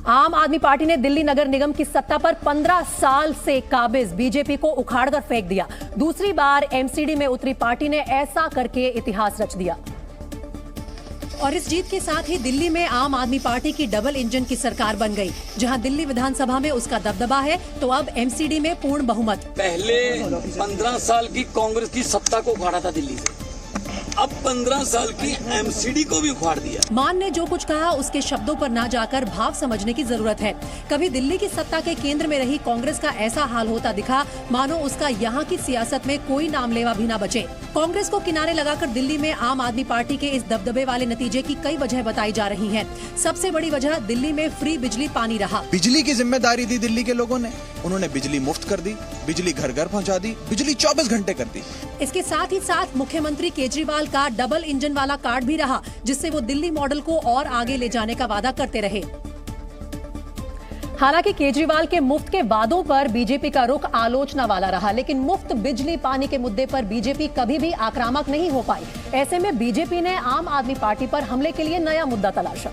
आम आदमी पार्टी ने दिल्ली नगर निगम की सत्ता पर 15 साल से काबिज बीजेपी को उखाड़कर फेंक दिया। दूसरी बार एमसीडी में उतरी पार्टी ने ऐसा करके इतिहास रच दिया। और इस जीत के साथ ही दिल्ली में आम आदमी पार्टी की डबल इंजन की सरकार बन गई। जहां दिल्ली विधानसभा में उसका दबदबा है, तो अब एमसीडी में पूर्ण बहुमत। पहले 15 साल की कांग्रेस की सत्ता को उखाड़ा था दिल्ली से, अब 15 साल की एमसीडी को भी उखाड़ दिया। मान ने जो कुछ कहा उसके शब्दों पर ना जाकर भाव समझने की जरूरत है। कभी दिल्ली की सत्ता के केंद्र में रही कांग्रेस का ऐसा हाल होता दिखा मानो उसका यहाँ की सियासत में कोई नाम लेवा भी ना बचे। कांग्रेस को किनारे लगाकर दिल्ली में आम आदमी पार्टी के इस दबदबे वाले नतीजे की कई वजह बताई जा रही हैं। सबसे बड़ी वजह दिल्ली में फ्री बिजली पानी रहा। बिजली की जिम्मेदारी दी दिल्ली के लोगों ने, उन्होंने बिजली मुफ्त कर दी, बिजली घर घर पहुंचा दी, बिजली 24 घंटे कर दी। इसके साथ ही साथ मुख्यमंत्री केजरीवाल का डबल इंजन वाला कार्ड भी रहा, जिससे वो दिल्ली मॉडल को और आगे ले जाने का वादा करते रहे। हालांकि केजरीवाल के मुफ्त के वादों पर बीजेपी का रुख आलोचना वाला रहा, लेकिन मुफ्त बिजली पानी के मुद्दे पर बीजेपी कभी भी आक्रामक नहीं हो पाई। ऐसे में बीजेपी ने आम आदमी पार्टी पर हमले के लिए नया मुद्दा तलाशा,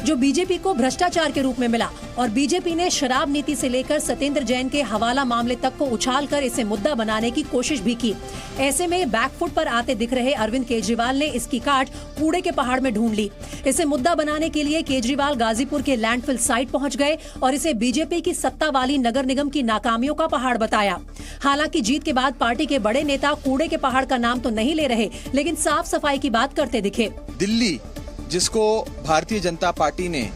जो बीजेपी को भ्रष्टाचार के रूप में मिला। और बीजेपी ने शराब नीति से लेकर सत्येंद्र जैन के हवाला मामले तक को उछालकर इसे मुद्दा बनाने की कोशिश भी की। ऐसे में बैकफुट पर आते दिख रहे अरविंद केजरीवाल ने इसकी काट कूड़े के पहाड़ में ढूंढ ली। इसे मुद्दा बनाने के लिए केजरीवाल गाजीपुर के लैंडफिल साइट पहुंच गए और इसे बीजेपी की सत्ता वाली नगर निगम की नाकामियों का पहाड़ बताया। हालांकि जीत के बाद पार्टी के बड़े नेता कूड़े के पहाड़ का नाम तो नहीं ले रहे, लेकिन साफ सफाई की बात करते दिखे। दिल्ली जिसको भारतीय जनता पार्टी ने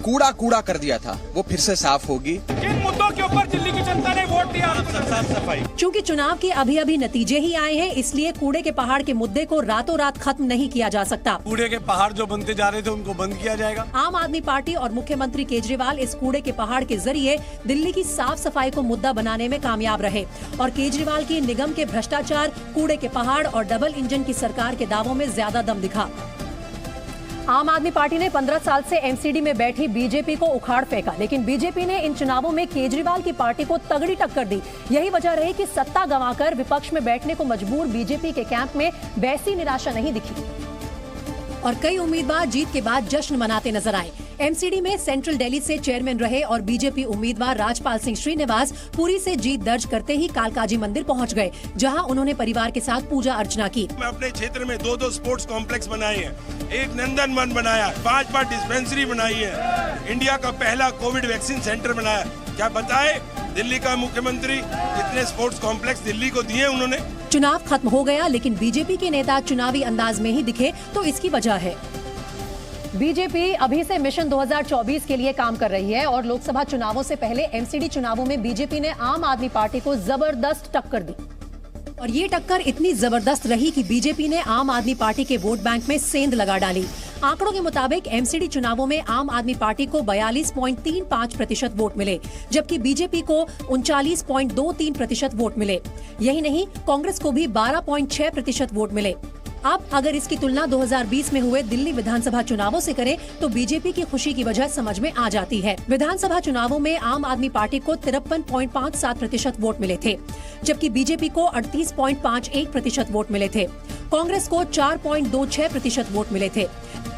कूड़ा कूड़ा कर दिया था, वो फिर से साफ होगी। किन मुद्दों के ऊपर दिल्ली की जनता ने वोट दिया? साफ सफाई। चूंकि चुनाव के अभी नतीजे ही आए हैं, इसलिए कूड़े के पहाड़ के मुद्दे को रातों रात खत्म नहीं किया जा सकता। कूड़े के पहाड़ जो बनते जा रहे थे उनको बंद किया जाएगा। आम आदमी पार्टी और मुख्यमंत्री केजरीवाल इस कूड़े के पहाड़ के जरिए दिल्ली की साफ सफाई को मुद्दा बनाने में कामयाब रहे और केजरीवाल की निगम के भ्रष्टाचार, कूड़े के पहाड़ और डबल इंजन की सरकार के दावों में ज्यादा दम दिखा। आम आदमी पार्टी ने 15 साल से एमसीडी में बैठी बीजेपी को उखाड़ फेंका, लेकिन बीजेपी ने इन चुनावों में केजरीवाल की पार्टी को तगड़ी टक्कर दी। यही वजह रही कि सत्ता गंवाकर विपक्ष में बैठने को मजबूर बीजेपी के कैंप में वैसी निराशा नहीं दिखी और कई उम्मीदवार जीत के बाद जश्न मनाते नजर आए। एमसीडी में सेंट्रल दिल्ली से चेयरमैन रहे और बीजेपी उम्मीदवार राजपाल सिंह श्रीनिवास पुरी से जीत दर्ज करते ही कालकाजी मंदिर पहुंच गए, जहां उन्होंने परिवार के साथ पूजा अर्चना की। मैं अपने क्षेत्र में 2 स्पोर्ट्स कॉम्प्लेक्स बनाए हैं, एक नंदन वन बनाया, 5 डिस्पेंसरी बनाई है, इंडिया का पहला कोविड वैक्सीन सेंटर बनाया। क्या बताए दिल्ली का मुख्यमंत्री कितने स्पोर्ट्स कॉम्प्लेक्स दिल्ली को दिए उन्होंने। चुनाव खत्म हो गया, लेकिन बीजेपी के नेता चुनावी अंदाज में ही दिखे, तो इसकी वजह है बीजेपी अभी से मिशन 2024 के लिए काम कर रही है और लोकसभा चुनावों से पहले एमसीडी चुनावों में बीजेपी ने आम आदमी पार्टी को जबरदस्त टक्कर दी और ये टक्कर इतनी जबरदस्त रही कि बीजेपी ने आम आदमी पार्टी के वोट बैंक में सेंध लगा डाली। आंकड़ों के मुताबिक एमसीडी चुनावों में आम आदमी पार्टी को 42.35% वोट मिले, जबकि बीजेपी को 39.23% वोट मिले। यही नहीं, कांग्रेस को भी 12.6% वोट मिले। अब अगर इसकी तुलना 2020 में हुए दिल्ली विधानसभा चुनावों से करें तो बीजेपी की खुशी की वजह समझ में आ जाती है। विधानसभा चुनावों में आम आदमी पार्टी को 53.57% वोट मिले थे, जबकि बीजेपी को 38.51% वोट मिले थे। कांग्रेस को 4.26% वोट मिले थे।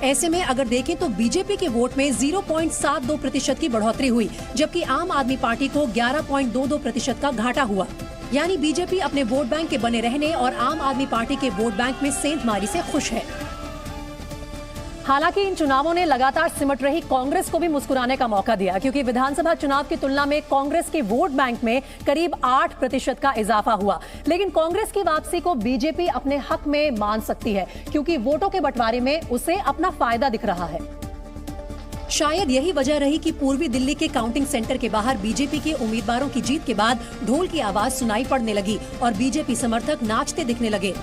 ऐसे में अगर देखें तो बीजेपी के वोट में 0.72% की बढ़ोतरी हुई, जबकि आम आदमी पार्टी को 11.22% का घाटा हुआ। यानी बीजेपी अपने वोट बैंक के बने रहने और आम आदमी पार्टी के वोट बैंक में सेंधमारी से खुश है। हालांकि इन चुनावों ने लगातार सिमट रही कांग्रेस को भी मुस्कुराने का मौका दिया, क्योंकि विधानसभा चुनाव की तुलना में कांग्रेस के वोट बैंक में करीब 8% का इजाफा हुआ। लेकिन कांग्रेस की वापसी को बीजेपी अपने हक में मान सकती है, क्योंकि वोटों के बंटवारे में उसे अपना फायदा दिख रहा है। शायद यही वजह रही कि पूर्वी दिल्ली के काउंटिंग सेंटर के बाहर बीजेपी के उम्मीदवारों की जीत के बाद ढोल की आवाज सुनाई पड़ने लगी और बीजेपी समर्थक नाचते दिखने लगे।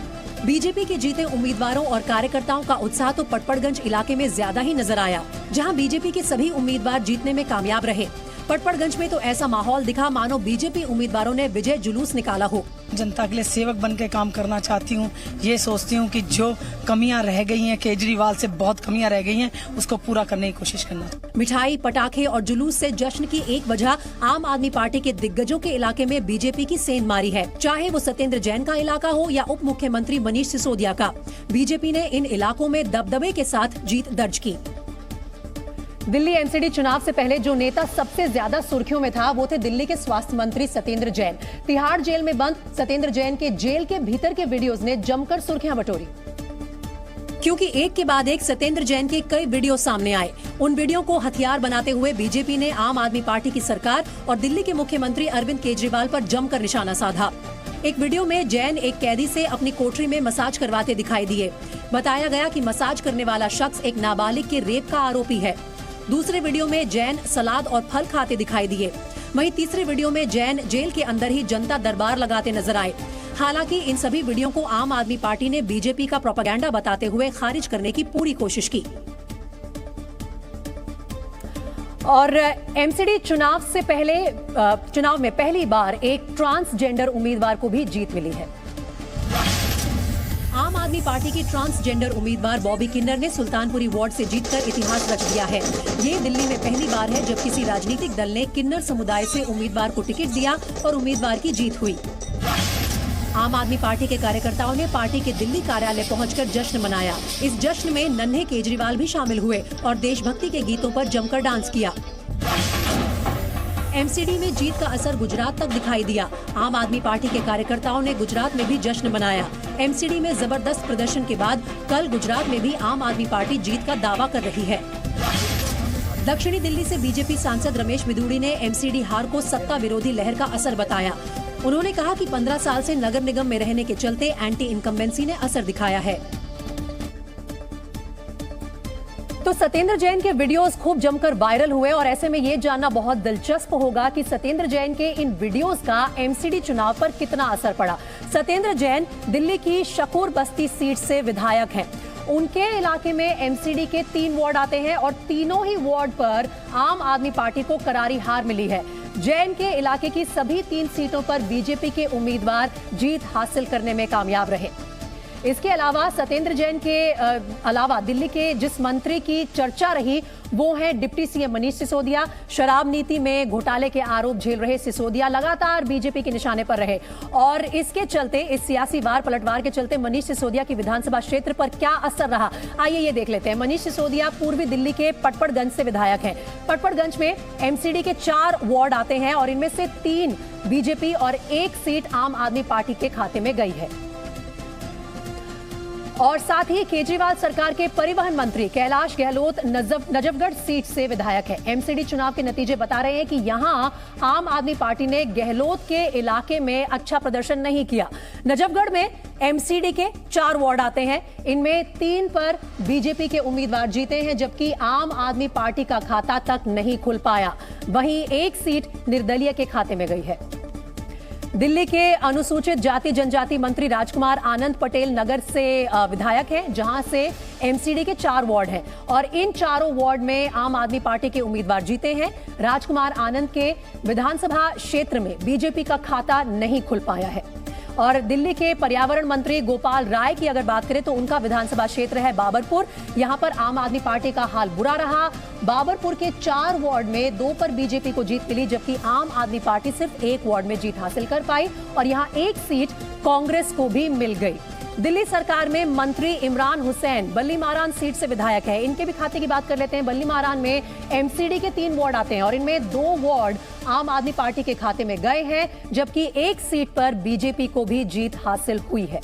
बीजेपी के जीते उम्मीदवारों और कार्यकर्ताओं का उत्साह तो पटपड़गंज इलाके में ज्यादा ही नजर आया, जहां बीजेपी के सभी उम्मीदवार जीतने में कामयाब रहे। पटपड़गंज में तो ऐसा माहौल दिखा मानो बीजेपी उम्मीदवारों ने विजय जुलूस निकाला हो। जनता के लिए सेवक बन के काम करना चाहती हूँ। ये सोचती हूँ कि जो कमियां रह गई हैं, केजरीवाल से बहुत कमियां रह गई हैं, उसको पूरा करने की कोशिश करना। मिठाई, पटाखे और जुलूस से जश्न की एक वजह आम आदमी पार्टी के दिग्गजों के इलाके में बीजेपी की सेंधमारी है, चाहे वो सत्येंद्र जैन का इलाका हो या उप मुख्यमंत्री मनीष सिसोदिया का। बीजेपी ने इन इलाकों में दबदबे के साथ जीत दर्ज की। दिल्ली एमसीडी चुनाव से पहले जो नेता सबसे ज्यादा सुर्खियों में था वो थे दिल्ली के स्वास्थ्य मंत्री सत्येंद्र जैन। तिहाड़ जेल में बंद सत्येंद्र जैन के जेल के भीतर के वीडियोज ने जमकर सुर्खियां बटोरी, क्योंकि एक के बाद एक सत्येंद्र जैन के कई वीडियो सामने आए। उन वीडियो को हथियार बनाते हुए बीजेपी ने आम आदमी पार्टी की सरकार और दिल्ली के मुख्यमंत्री अरविंद केजरीवाल पर जमकर निशाना साधा। एक वीडियो में जैन एक कैदी से अपनी कोठरी में मसाज करवाते दिखाई दिए। बताया गया कि मसाज करने वाला शख्स एक नाबालिग के रेप का आरोपी है। दूसरे वीडियो में जैन सलाद और फल खाते दिखाई दिए। वहीं तीसरे वीडियो में जैन जेल के अंदर ही जनता दरबार लगाते नजर आए। हालांकि इन सभी वीडियो को आम आदमी पार्टी ने बीजेपी का प्रोपेगेंडा बताते हुए खारिज करने की पूरी कोशिश की। और एमसीडी चुनाव से पहले चुनाव में पहली बार एक ट्रांसजेंडर उम्मीदवार को भी जीत मिली है। आम आदमी पार्टी की ट्रांसजेंडर उम्मीदवार बॉबी किन्नर ने सुल्तानपुरी वार्ड से जीतकर इतिहास रच दिया है। ये दिल्ली में पहली बार है जब किसी राजनीतिक दल ने किन्नर समुदाय से उम्मीदवार को टिकट दिया और उम्मीदवार की जीत हुई। आम आदमी पार्टी के कार्यकर्ताओं ने पार्टी के दिल्ली कार्यालय पहुंचकर जश्न मनाया। इस जश्न में नन्हे केजरीवाल भी शामिल हुए और देशभक्ति के गीतों पर जमकर डांस किया। एमसीडी में जीत का असर गुजरात तक दिखाई दिया। आम आदमी पार्टी के कार्यकर्ताओं ने गुजरात में भी जश्न मनाया। एमसीडी में जबरदस्त प्रदर्शन के बाद कल गुजरात में भी आम आदमी पार्टी जीत का दावा कर रही है। दक्षिणी दिल्ली से बीजेपी सांसद रमेश बिदूड़ी ने एमसीडी हार को सत्ता विरोधी लहर का असर बताया। उन्होंने कहा कि 15 साल से नगर निगम में रहने के चलते एंटी इनकम्बेंसी ने असर दिखाया है। तो सत्येंद्र जैन के वीडियोस खूब जमकर वायरल हुए और ऐसे में ये जानना बहुत दिलचस्प होगा कि सत्येंद्र जैन के इन वीडियोस का एमसीडी चुनाव पर कितना असर पड़ा। सत्येंद्र जैन दिल्ली की शकूर बस्ती सीट से विधायक हैं। उनके इलाके में एमसीडी के 3 वार्ड आते हैं और तीनों ही वार्ड पर आम आदमी पार्टी को करारी हार मिली है। जैन के इलाके की सभी 3 सीटों पर बीजेपी के उम्मीदवार जीत हासिल करने में कामयाब रहे। इसके अलावा सत्येंद्र जैन के अलावा दिल्ली के जिस मंत्री की चर्चा रही वो है डिप्टी सीएम मनीष सिसोदिया। शराब नीति में घोटाले के आरोप झेल रहे सिसोदिया लगातार बीजेपी के निशाने पर रहे और इसके चलते इस सियासी वार पलटवार के चलते मनीष सिसोदिया की विधानसभा क्षेत्र पर क्या असर रहा, आइए ये देख लेते हैं। मनीष सिसोदिया पूर्वी दिल्ली के पटपड़गंज से विधायक हैं। पटपड़गंज में एमसीडी के 4 वार्ड आते हैं और इनमें से 3 बीजेपी और 1 सीट आम आदमी पार्टी के खाते में गई है। और साथ ही केजरीवाल सरकार के परिवहन मंत्री कैलाश गहलोत नजफगढ़ सीट से विधायक है। एमसीडी चुनाव के नतीजे बता रहे हैं कि यहां आम आदमी पार्टी ने गहलोत के इलाके में अच्छा प्रदर्शन नहीं किया। नजफगढ़ में एमसीडी के 4 वार्ड आते हैं, इनमें 3 पर बीजेपी के उम्मीदवार जीते हैं जबकि आम आदमी पार्टी का खाता तक नहीं खुल पाया। वहीं 1 सीट निर्दलीय के खाते में गई है। दिल्ली के अनुसूचित जाति जनजाति मंत्री राजकुमार आनंद पटेल नगर से विधायक हैं, जहां से एमसीडी के 4 वार्ड हैं और इन चारों वार्ड में आम आदमी पार्टी के उम्मीदवार जीते हैं। राजकुमार आनंद के विधानसभा क्षेत्र में बीजेपी का खाता नहीं खुल पाया है। और दिल्ली के पर्यावरण मंत्री गोपाल राय की अगर बात करें तो उनका विधानसभा क्षेत्र है बाबरपुर। यहां पर आम आदमी पार्टी का हाल बुरा रहा। बाबरपुर के 4 वार्ड में 2 पर बीजेपी को जीत मिली जबकि आम आदमी पार्टी सिर्फ 1 वार्ड में जीत हासिल कर पाई और यहां 1 सीट कांग्रेस को भी मिल गई। दिल्ली सरकार में मंत्री इमरान हुसैन बल्ली मारान सीट से विधायक है। इनके भी खाते की बात कर लेते हैं। बल्ली मारान में एमसीडी के 3 वार्ड आते हैं और इनमें 2 वार्ड आम आदमी पार्टी के खाते में गए हैं जबकि 1 सीट पर बीजेपी को भी जीत हासिल हुई है।